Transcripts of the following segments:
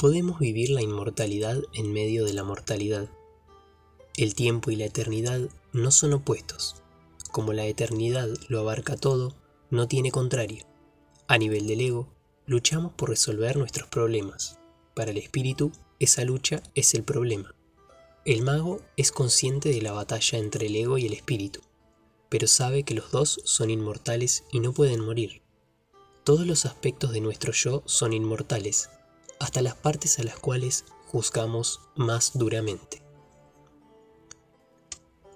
podemos vivir la inmortalidad en medio de la mortalidad. El tiempo y la eternidad no son opuestos. Como la eternidad lo abarca todo, no tiene contrario. A nivel del ego, luchamos por resolver nuestros problemas. Para el espíritu, esa lucha es el problema. El mago es consciente de la batalla entre el ego y el espíritu, pero sabe que los dos son inmortales y no pueden morir. Todos los aspectos de nuestro yo son inmortales, hasta las partes a las cuales juzgamos más duramente.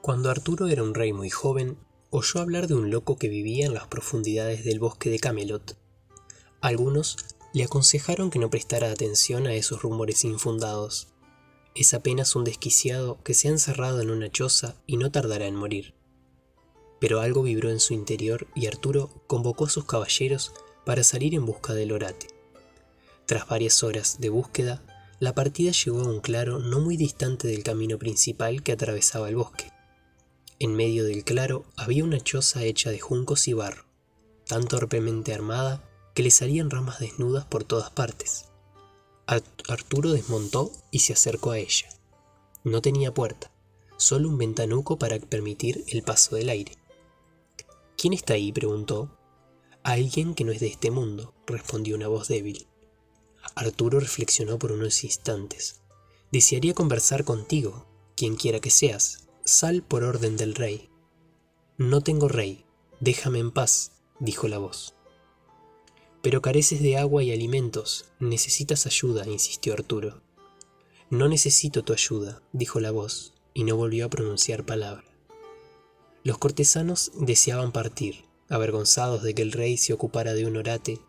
Cuando Arturo era un rey muy joven, oyó hablar de un loco que vivía en las profundidades del bosque de Camelot. Algunos le aconsejaron que no prestara atención a esos rumores infundados. Es apenas un desquiciado que se ha encerrado en una choza y no tardará en morir. Pero algo vibró en su interior y Arturo convocó a sus caballeros para salir en busca del orate. Tras varias horas de búsqueda, la partida llegó a un claro no muy distante del camino principal que atravesaba el bosque. En medio del claro había una choza hecha de juncos y barro, tan torpemente armada que le salían ramas desnudas por todas partes. Arturo desmontó y se acercó a ella. No tenía puerta, solo un ventanuco para permitir el paso del aire. ¿Quién está ahí?, preguntó. Alguien que no es de este mundo, respondió una voz débil. Arturo reflexionó por unos instantes. Desearía conversar contigo, quien quiera que seas. Sal por orden del rey. No tengo rey, déjame en paz, dijo la voz. Pero careces de agua y alimentos, necesitas ayuda, insistió Arturo. No necesito tu ayuda, dijo la voz, y no volvió a pronunciar palabra. Los cortesanos deseaban partir, avergonzados de que el rey se ocupara de un orate,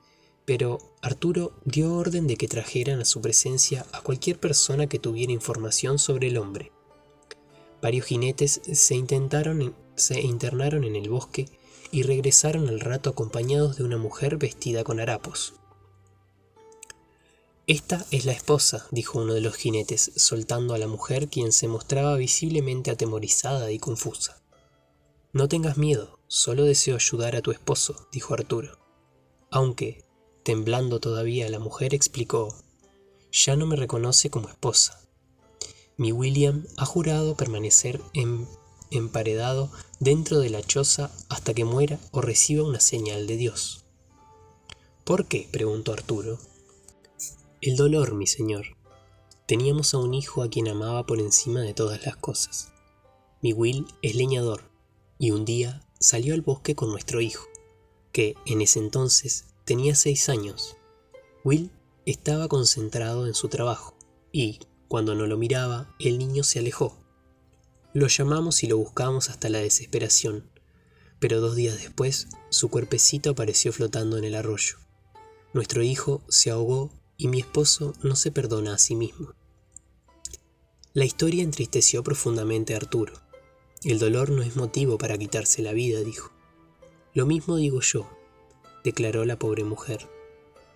pero Arturo dio orden de que trajeran a su presencia a cualquier persona que tuviera información sobre el hombre. Varios jinetes se internaron en el bosque y regresaron al rato acompañados de una mujer vestida con harapos. Esta es la esposa, dijo uno de los jinetes, soltando a la mujer, quien se mostraba visiblemente atemorizada y confusa. No tengas miedo, solo deseo ayudar a tu esposo, dijo Arturo. Aunque, temblando todavía, la mujer explicó, ya no me reconoce como esposa. Mi William ha jurado permanecer emparedado dentro de la choza hasta que muera o reciba una señal de Dios. ¿Por qué?, preguntó Arturo. El dolor, mi señor. Teníamos a un hijo a quien amaba por encima de todas las cosas. Mi Will es leñador, y un día salió al bosque con nuestro hijo, que en ese entonces tenía 6 años. Will estaba concentrado en su trabajo, y, cuando no lo miraba, el niño se alejó. Lo llamamos y lo buscamos hasta la desesperación, pero 2 días después, su cuerpecito apareció flotando en el arroyo. Nuestro hijo se ahogó y mi esposo no se perdona a sí mismo. La historia entristeció profundamente a Arturo. El dolor no es motivo para quitarse la vida, dijo. Lo mismo digo yo, declaró la pobre mujer,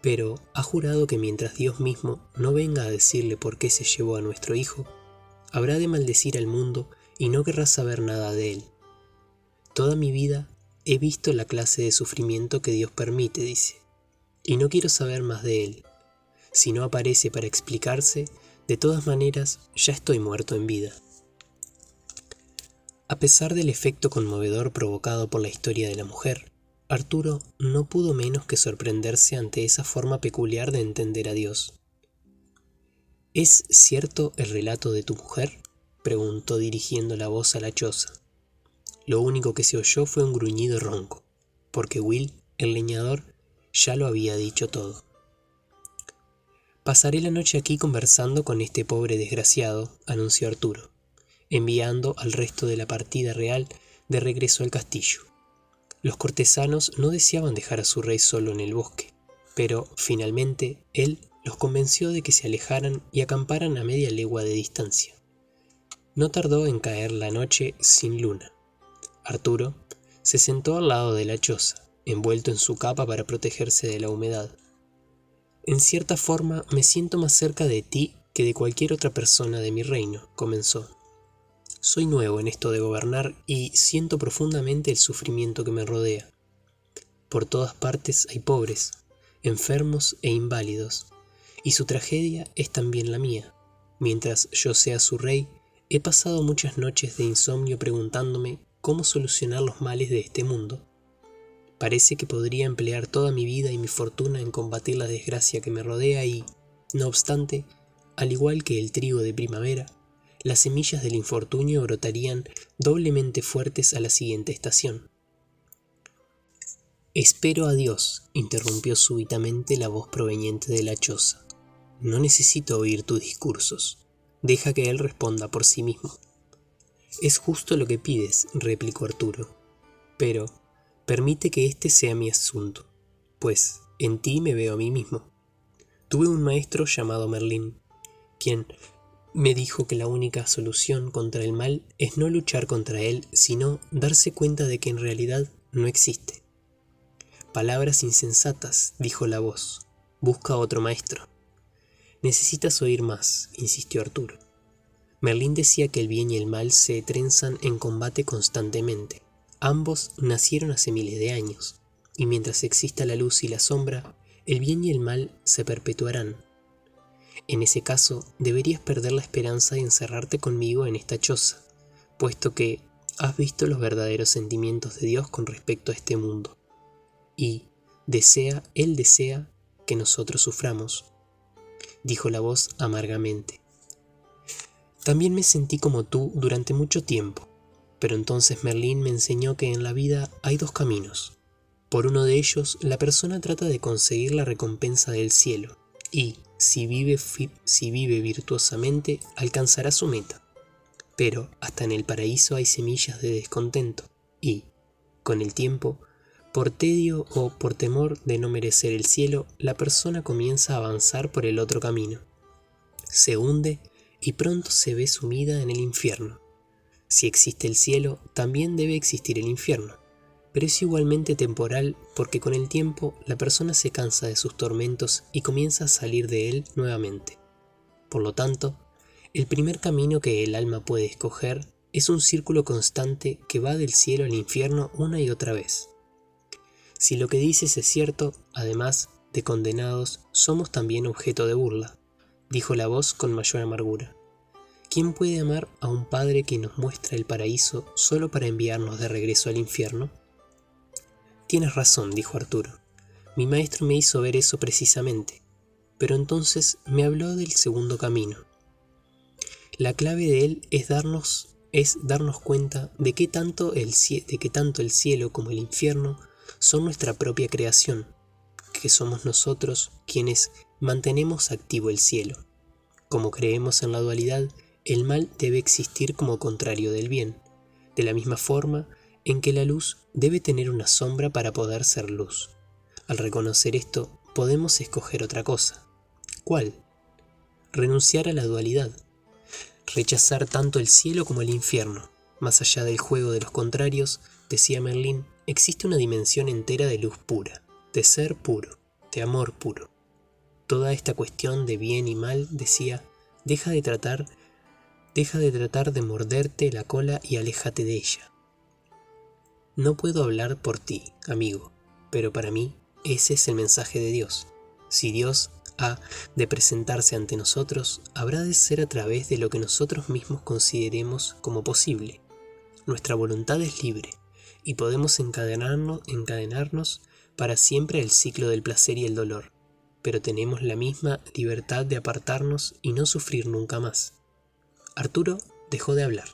pero ha jurado que mientras Dios mismo no venga a decirle por qué se llevó a nuestro hijo, habrá de maldecir al mundo y no querrá saber nada de él. Toda mi vida he visto la clase de sufrimiento que Dios permite, dice, y no quiero saber más de él. Si no aparece para explicarse, de todas maneras ya estoy muerto en vida. A pesar del efecto conmovedor provocado por la historia de la mujer, Arturo no pudo menos que sorprenderse ante esa forma peculiar de entender a Dios. ¿Es cierto el relato de tu mujer?, preguntó dirigiendo la voz a la choza. Lo único que se oyó fue un gruñido ronco, porque Will, el leñador, ya lo había dicho todo. Pasaré la noche aquí conversando con este pobre desgraciado, anunció Arturo, enviando al resto de la partida real de regreso al castillo. Los cortesanos no deseaban dejar a su rey solo en el bosque, pero finalmente él los convenció de que se alejaran y acamparan a media legua de distancia. No tardó en caer la noche sin luna. Arturo se sentó al lado de la choza, envuelto en su capa para protegerse de la humedad. En cierta forma me siento más cerca de ti que de cualquier otra persona de mi reino, comenzó. Soy nuevo en esto de gobernar y siento profundamente el sufrimiento que me rodea. Por todas partes hay pobres, enfermos e inválidos, y su tragedia es también la mía. Mientras yo sea su rey, he pasado muchas noches de insomnio preguntándome cómo solucionar los males de este mundo. Parece que podría emplear toda mi vida y mi fortuna en combatir la desgracia que me rodea y, no obstante, al igual que el trigo de primavera, las semillas del infortunio brotarían doblemente fuertes a la siguiente estación. «Espero a Dios», interrumpió súbitamente la voz proveniente de la choza. «No necesito oír tus discursos. Deja que él responda por sí mismo». «Es justo lo que pides», replicó Arturo. «Pero permite que este sea mi asunto, pues en ti me veo a mí mismo. Tuve un maestro llamado Merlín, quien me dijo que la única solución contra el mal es no luchar contra él, sino darse cuenta de que en realidad no existe». «Palabras insensatas», dijo la voz. «Busca otro maestro». «Necesitas oír más», insistió Arturo. Merlín decía que el bien y el mal se trenzan en combate constantemente. Ambos nacieron hace miles de años, y mientras exista la luz y la sombra, el bien y el mal se perpetuarán. En ese caso, deberías perder la esperanza de encerrarte conmigo en esta choza, puesto que has visto los verdaderos sentimientos de Dios con respecto a este mundo. Y Él desea que nosotros suframos, dijo la voz amargamente. También me sentí como tú durante mucho tiempo, pero entonces Merlín me enseñó que en la vida hay dos caminos. Por uno de ellos, la persona trata de conseguir la recompensa del cielo, y, si vive virtuosamente, alcanzará su meta. Pero hasta en el paraíso hay semillas de descontento, y, con el tiempo, por tedio o por temor de no merecer el cielo, la persona comienza a avanzar por el otro camino. Se hunde y pronto se ve sumida en el infierno. Si existe el cielo, también debe existir el infierno, pero es igualmente temporal porque con el tiempo la persona se cansa de sus tormentos y comienza a salir de él nuevamente. Por lo tanto, el primer camino que el alma puede escoger es un círculo constante que va del cielo al infierno una y otra vez. Si lo que dices es cierto, además de condenados, somos también objeto de burla, dijo la voz con mayor amargura. ¿Quién puede amar a un padre que nos muestra el paraíso solo para enviarnos de regreso al infierno? Tienes razón, dijo Arturo. Mi maestro me hizo ver eso precisamente, pero entonces me habló del segundo camino. La clave de él es darnos cuenta de que tanto el cielo como el infierno son nuestra propia creación, que somos nosotros quienes mantenemos activo el cielo. Como creemos en la dualidad, el mal debe existir como contrario del bien, de la misma forma en que la luz debe tener una sombra para poder ser luz. Al reconocer esto, podemos escoger otra cosa. ¿Cuál? Renunciar a la dualidad. Rechazar tanto el cielo como el infierno. Más allá del juego de los contrarios, decía Merlín, existe una dimensión entera de luz pura, de ser puro, de amor puro. Toda esta cuestión de bien y mal, decía, deja de tratar de morderte la cola y aléjate de ella. No puedo hablar por ti, amigo, pero para mí ese es el mensaje de Dios. Si Dios ha de presentarse ante nosotros, habrá de ser a través de lo que nosotros mismos consideremos como posible. Nuestra voluntad es libre, y podemos encadenarnos para siempre al ciclo del placer y el dolor, pero tenemos la misma libertad de apartarnos y no sufrir nunca más. Arturo dejó de hablar,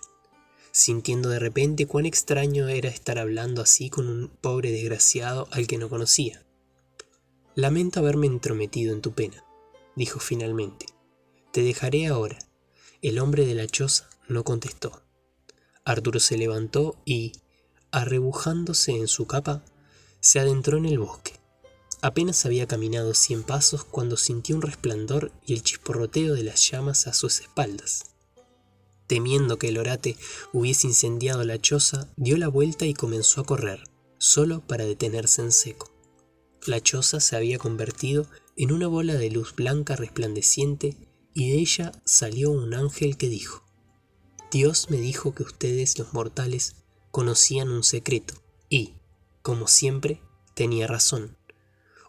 sintiendo de repente cuán extraño era estar hablando así con un pobre desgraciado al que no conocía. «Lamento haberme entrometido en tu pena», dijo finalmente. «Te dejaré ahora». El hombre de la choza no contestó. Arturo se levantó y, arrebujándose en su capa, se adentró en el bosque. Apenas había caminado 100 pasos cuando sintió un resplandor y el chisporroteo de las llamas a sus espaldas. Temiendo que el orate hubiese incendiado la choza, dio la vuelta y comenzó a correr, solo para detenerse en seco. La choza se había convertido en una bola de luz blanca resplandeciente y de ella salió un ángel que dijo: «Dios me dijo que ustedes, los mortales, conocían un secreto y, como siempre, tenía razón.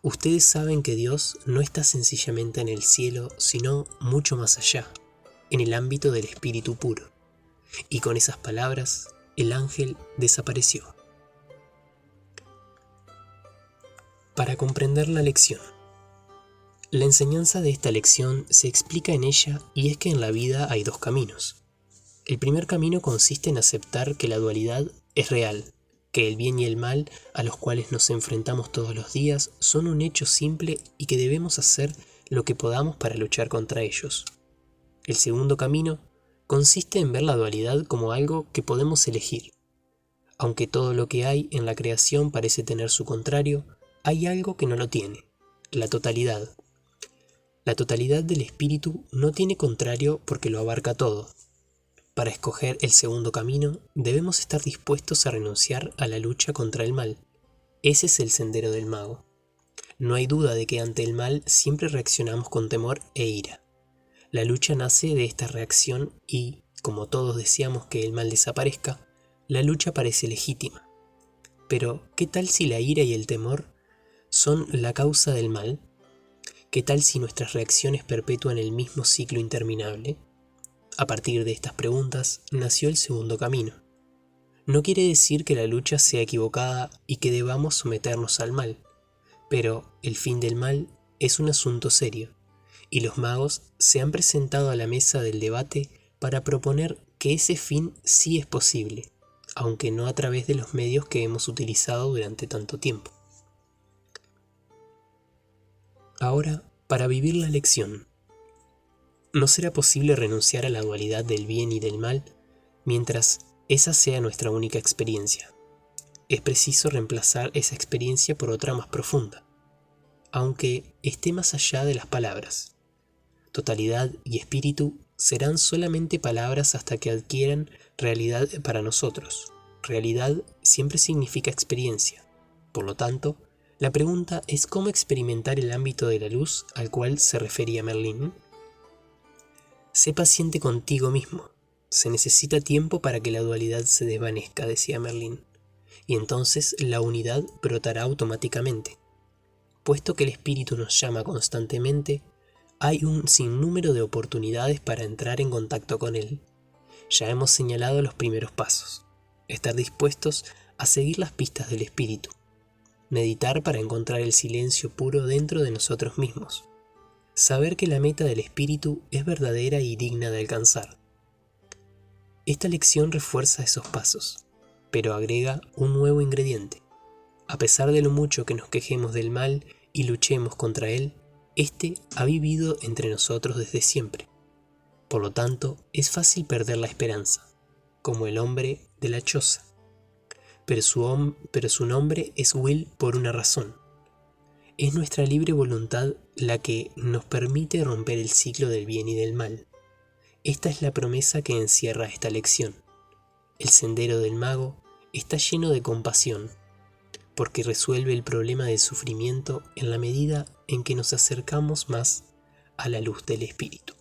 Ustedes saben que Dios no está sencillamente en el cielo, sino mucho más allá, en el ámbito del espíritu puro. Y con esas palabras, el ángel desapareció. Para comprender la lección. La enseñanza de esta lección se explica en ella, y es que en la vida hay dos caminos. El primer camino consiste en aceptar que la dualidad es real, que el bien y el mal a los cuales nos enfrentamos todos los días son un hecho simple y que debemos hacer lo que podamos para luchar contra ellos. El segundo camino consiste en ver la dualidad como algo que podemos elegir. Aunque todo lo que hay en la creación parece tener su contrario, hay algo que no lo tiene: la totalidad. La totalidad del espíritu no tiene contrario porque lo abarca todo. Para escoger el segundo camino, debemos estar dispuestos a renunciar a la lucha contra el mal. Ese es el sendero del mago. No hay duda de que ante el mal siempre reaccionamos con temor e ira. La lucha nace de esta reacción y, como todos deseamos que el mal desaparezca, la lucha parece legítima. Pero, ¿qué tal si la ira y el temor son la causa del mal? ¿Qué tal si nuestras reacciones perpetúan el mismo ciclo interminable? A partir de estas preguntas nació el segundo camino. No quiere decir que la lucha sea equivocada y que debamos someternos al mal, pero el fin del mal es un asunto serio, y los magos se han presentado a la mesa del debate para proponer que ese fin sí es posible, aunque no a través de los medios que hemos utilizado durante tanto tiempo. Ahora, para vivir la lección. No será posible renunciar a la dualidad del bien y del mal mientras esa sea nuestra única experiencia. Es preciso reemplazar esa experiencia por otra más profunda, aunque esté más allá de las palabras. Totalidad y espíritu serán solamente palabras hasta que adquieran realidad para nosotros. Realidad siempre significa experiencia. Por lo tanto, la pregunta es cómo experimentar el ámbito de la luz al cual se refería Merlín. Sé paciente contigo mismo. Se necesita tiempo para que la dualidad se desvanezca, decía Merlín, y entonces la unidad brotará automáticamente. Puesto que el espíritu nos llama constantemente, hay un sinnúmero de oportunidades para entrar en contacto con él. Ya hemos señalado los primeros pasos. Estar dispuestos a seguir las pistas del espíritu. Meditar para encontrar el silencio puro dentro de nosotros mismos. Saber que la meta del espíritu es verdadera y digna de alcanzar. Esta lección refuerza esos pasos, pero agrega un nuevo ingrediente. A pesar de lo mucho que nos quejemos del mal y luchemos contra él, este ha vivido entre nosotros desde siempre. Por lo tanto, es fácil perder la esperanza, como el hombre de la choza. Pero su nombre es Will por una razón. Es nuestra libre voluntad la que nos permite romper el ciclo del bien y del mal. Esta es la promesa que encierra esta lección. El sendero del mago está lleno de compasión, porque resuelve el problema del sufrimiento en la medida en que nos acercamos más a la luz del espíritu.